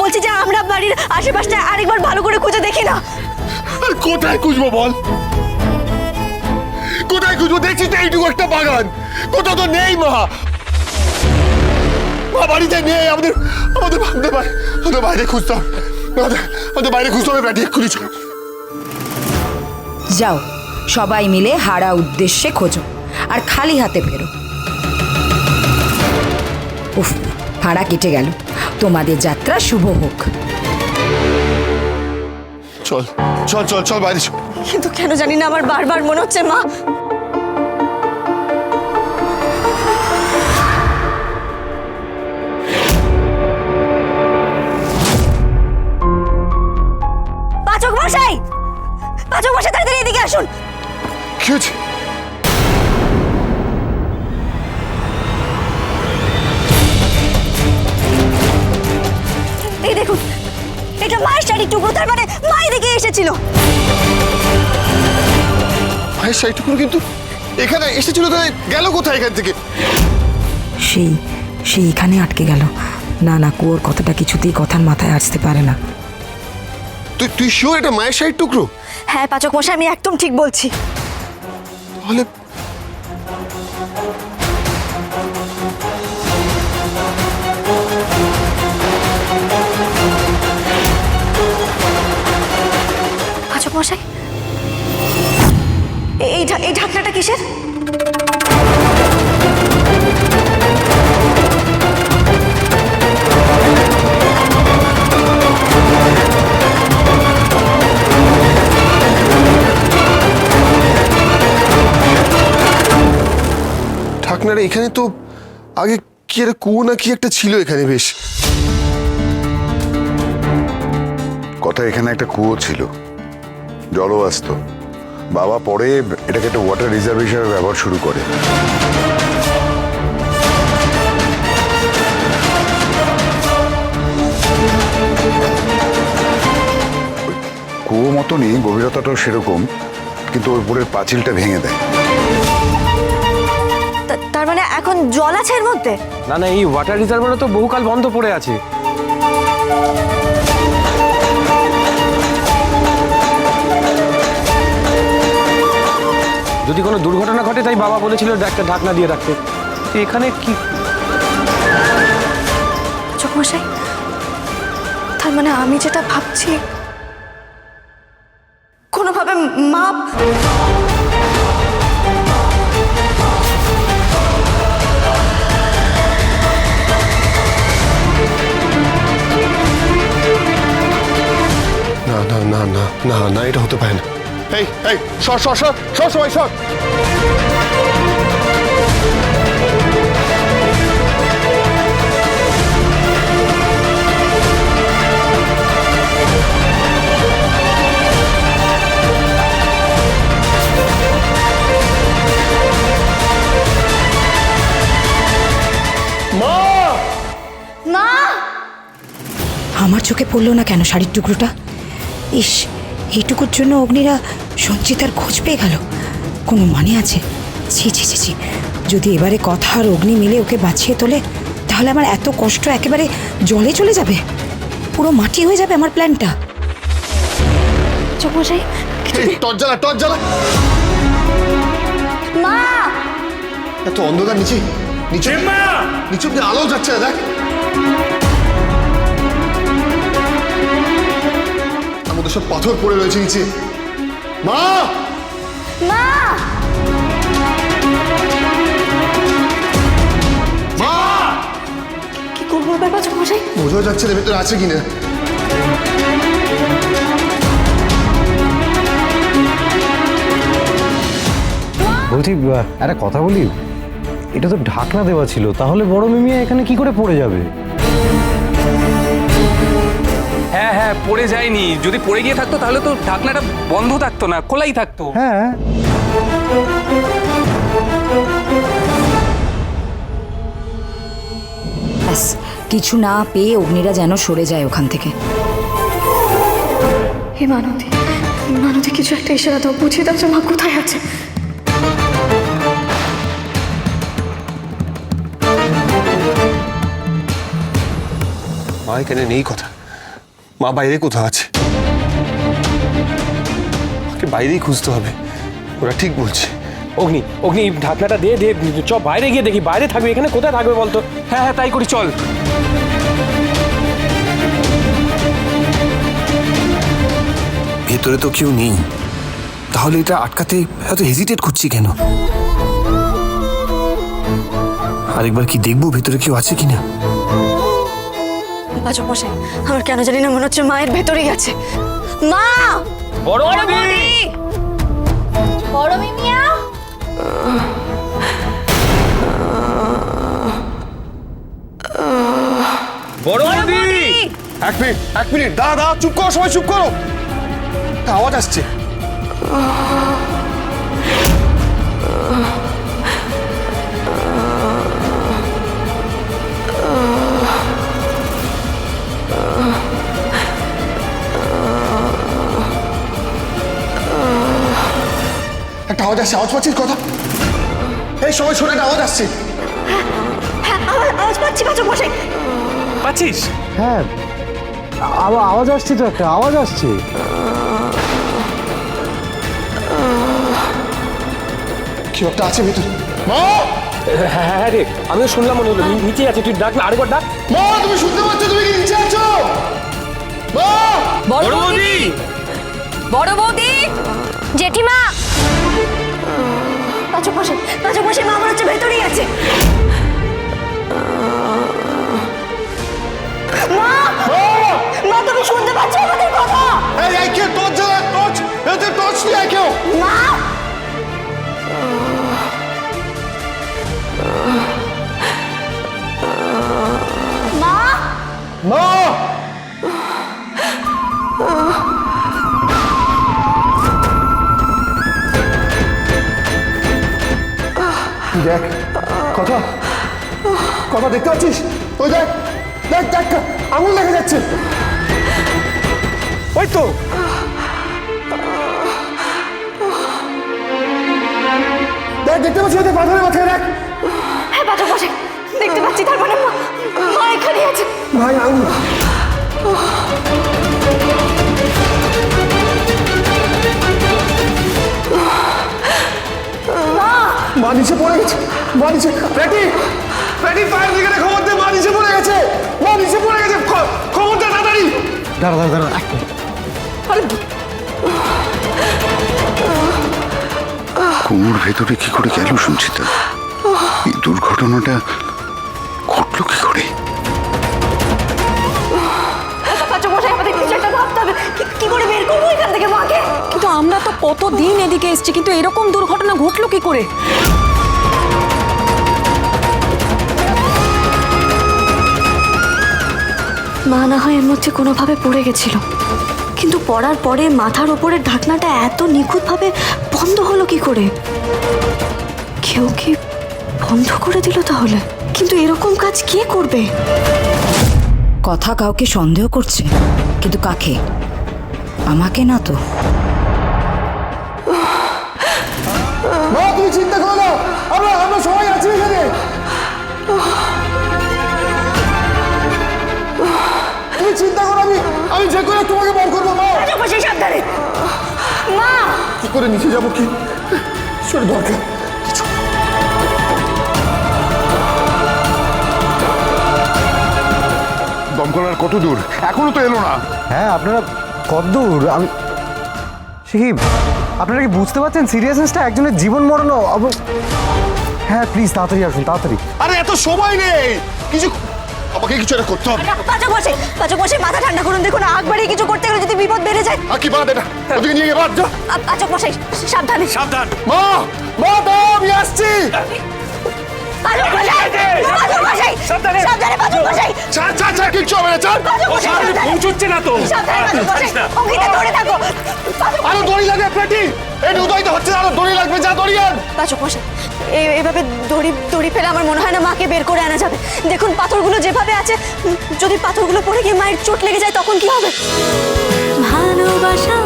বলছি যে আমরা বাড়ির আশেপাশটা আরেকবার ভালো করে খুঁজে দেখি না। আর কোথায় খুঁজবো বল, কোথায় খুঁজবো? দেখছি তো এইটুকু একটা বাগান, কোথাও তো নেই। মা মা বাড়িতে নেই। আমাদের আমাদের আমাদের বাইরে খুঁজতে হবে, আমাদের বাইরে খুঁজতে হবে। ব্যাটি এক্ষুনি চল। যাও, সবাই মিলে হারা উদ্দেশ্যে খোঁজো আর খালি হাতে ফেরো। উফ, ভাড়া কেটে গেল। তোমাদের যাত্রা শুভ হোক। চল চল চল চল বাইরে চল। কিন্তু কেন জানি না আমার বারবার মনে হচ্ছে মা পাচক মশাই, পাচক মশাই তাড়াতাড়ি এদিকে আসুন। কি হয়েছে? এই দেখুন, এটা মায়ের শাড়ির টুকরো, তার মানে মা এদিকে এসেছিল। মায়ের শাড়িটুকু কিন্তু এখানে এসেছিল, তাহলে গেল কোথায় এখান থেকে? সেই এখানে আটকে গেল। না না, কুয়োর কথাটা কিছুতেই কথার মাথায় আসতে পারে না। তুই শিওর এটা মায়ের শাড়ির টুকরো? হ্যাঁ পাচক মশাই, আমি একদম ঠিক বলছি। তাহলে পাচক মশাই, এই ঢাকনাটা কিসের? ঢাকনারে এখানে তো আগে কি একটা কুয়ো না কি একটা ছিল এখানে। বেশ কথা, এখানে একটা কুয়ো ছিল, জলও আসতো। বাবা পরে এটাকে একটা ওয়াটার রিজার্ভ হিসেবে ব্যবহার শুরু করে। কুয়ো মতনই, গভীরতাটাও সেরকম, কিন্তু ওর উপরের পাঁচিলটা ভেঙে দেয়। তার মানে এখন জল আছে এর মধ্যে? না না, এই ওয়াটার রিজার্ভারও তো বহুকাল বন্ধ পড়ে আছে। যদি কোনো দুর্ঘটনা ঘটে, তাই বাবা বলেছিল একটা ঢাকনা দিয়ে রাখতে। তো এখানে কি? পাচক মশাই, তার মানে আমি যেটা ভাবছি, কোনোভাবে মা না না না না না না, এটা হতে পারে না। এই এই সর সর সর সর, সবাই সর। মা মা আমার চোখে পড়লো না কেন শাড়ির টুকরোটা? ইস, এইটুকুর জন্য অগ্নিরা সঞ্চিতার খোঁজ পেয়ে গেল? কোনো মানে আছে? ছি ছি ছি ছি, যদি এবারে কথা আর অগ্নি মিলে ওকে বাঁচিয়ে তোলে, তাহলে আমার এত কষ্ট একেবারে জলে চলে যাবে, পুরো মাটি হয়ে যাবে আমার প্ল্যানটা। পাচক মশাই, টর্চ জ্বালা, টর্চ জ্বালা। মা এত অন্ধকার, নিচে নিচে নিচে অব্দি আলো যাচ্ছে না, দেখ। আমাদের সব পাথর পড়ে রয়েছে নিচে। মা মা মা, কি করবো এবার পাচক মশাই? বোঝা যাচ্ছে না ভেতরে আছে কিনা। বলছি, একটা কথা বলি, এটা তো ঢাকনা দেওয়া ছিল, তাহলে বড় মিমিয়া এখানে কি করে পড়ে যাবে? হ্যাঁ হ্যাঁ, পড়ে যায়নি। যদি পড়ে গিয়ে থাকতো তাহলে তো ঢাকনাটা বন্ধ থাকতো না, খোলাই থাকতো। হ্যাঁ, ব্যাস, কিছু না পেয়ে অগ্নিরা যেন সরে যায় ওখান থেকে। হে মানতী, মানতী কিছু একটা ইশারা দাও, বুঝিয়ে দাও যে মা কোথায় আছে। মা এখানে নেই কথা, মা বাইরে কোথাও আছে, মাকে বাইরেই খুঁজতে হবে, ওরা ঠিক বলছে। অগ্নি অগ্নি ঢাকনাটা দে দে, চ বাইরে গিয়ে দেখি, বাইরে থাকবে, এখানে কোথায় থাকবে বলতো? হ্যাঁ হ্যাঁ তাই করি, চল। ভেতরে তো কেউ নেই, তাহলে এটা আটকাতে এত হেজিটেট করছি কেন? আরেকবার কি দেখবো ভেতরে কেউ আছে কিনা। পাচক মশাই, আমার কেন জানি না মনে হচ্ছে মায়ের ভেতরেই আছে। মা! বড় বৌদি! বড় মিমিয়া! বড় বৌদি! এক মিনিট, দাঁড়া, চুপ করো, সবাই চুপ করো। একটা আওয়াজ আসছে। একটা আওয়াজ আসছে, আওয়াজ পাচ্ছিস কথা? এই সবাই শোনো, একটা আওয়াজ আসছে। হ্যাঁ, আওয়াজ পাচ্ছি পাচক মশাই। পাচ্ছিস? হ্যাঁ, আওয়াজ আসছে তো, একটা আওয়াজ আসছে। কেউ একটা আছে ভিতরে। মা! হ্যাঁ হ্যাঁ রে, আমিও শুনলাম মনে হলো নিচে আছে, তুই ডাক না, আরেকবার ডাক। মা, তুমি শুনতে পাচ্ছ? তুমি কি নিচে আছো? মা! বড় বৌদি! বড় বৌদি! জেঠিমা! পাচক মশাই, মা আমার হচ্ছে ভেতরেই আছে। মা! মা, তুমি শুনতে পাচ্ছ আমাদের কথা? এই কেউ টর্চ জ্বালা, টর্চ! এতে টর্চ নিয়ে আয় কেউ। মা! মা! মা! দেখ, কথা দেখতে পাচ্ছিস? ওই দেখ, আঙুল দেখা যাচ্ছে। ওই তো দেখতে পাচ্ছি, ওদের পাথরের মাথায় দেখ। হ্যাঁ পাচক মশাই, দেখতে পাচ্ছি, তার মানে মা এখানে আছে। ভাই আঙুল। মা নিচে পড়ে গেছে, মা নিচে। প্যাটি ফায়ার ব্রিগেডে খবর দে, মা নিচে পড়ে গেছে, খবর দে তাড়াতাড়ি। দাঁড়া, কুয়োর ভেতরে কি করে গেল সঞ্চিতা? এই দুর্ঘটনাটা ঘটলো কি করে? পাচক মশাই, আমাদের কিছু একটা ভাবতে হবে। কি করে বের করবো এখান থেকে মাকে? কিন্তু আমরা তো কতদিন এদিকে এসেছি, কিন্তু এরকম দুর্ঘটনা ঘটলো কি করে? মা না হয় এর মধ্যে কোনোভাবে পড়ে গেছিল, কিন্তু পড়ার পরে মাথার ওপরের ঢাকনাটা এত নিখুঁতভাবে বন্ধ হলো কি করে? কেউ কি বন্ধ করে দিল তাহলে? কিন্তু এরকম কাজ কে করবে? কথা কাউকে সন্দেহ করছে, কিন্তু কাকে? আমাকে না তো। মা, তুমি চিন্তা করো না, আমরা সবাই আছি এখানে। তুমি চিন্তা করো, আমি যে করে তোমাকে বের করবো। মা, পাচক মশাই সাবধানে। মা! কি করে নিচে যাবো? কি শরীর দরকার কিছু। দমকল আর কত দূর? এখনো তো এলো না। হ্যাঁ, আপনারা কতদূর? আমি শিখিব, আপনারা কি বুঝতে পারছেন সিরিয়াসনেসটা? একজনের জীবন মরণ। হ্যাঁ প্লিজ তাড়াতাড়ি আসুন, তাড়াতাড়ি। আরে এত সময় নেই, আমাকে কিছু একটা করতে হবে। পাচক মশাই মাথা ঠান্ডা করুন, দেখুন আগ বাড়িয়ে কিছু করতে গেলে যদি বিপদ বেড়ে যায়। আর কি বাদ এটা, ওদিকে নিয়ে গিয়ে বাদ যা। পাচক মশাই সাবধানে। সাবধান। মা, আমি আসছি। পাচক মশাই সাবধানে, পাচক মশাই। ছাড়, কিচ্ছু হবে না, ছাড়। পাচক মশাই সাবধানে। পৌঁছচ্ছে না তো। সাবধানে পাচক মশাই, অঙ্কিতা ধরে থাকো। আরো দড়ি লাগবে প্লেটি, এই উদয় তো হচ্ছে, আরো দড়ি লাগবে, যা দড়ি আন। পাচক মশাই, এইভাবে দড়ি ফেলে আমার মনে হয় না মাকে বের করে আনা যাবে। দেখুন পাথরগুলো যেভাবে আছে, যদি পাথরগুলো পড়ে গিয়ে মায়ের চোট লেগে যায় তখন কি হবে? ভালোবাসার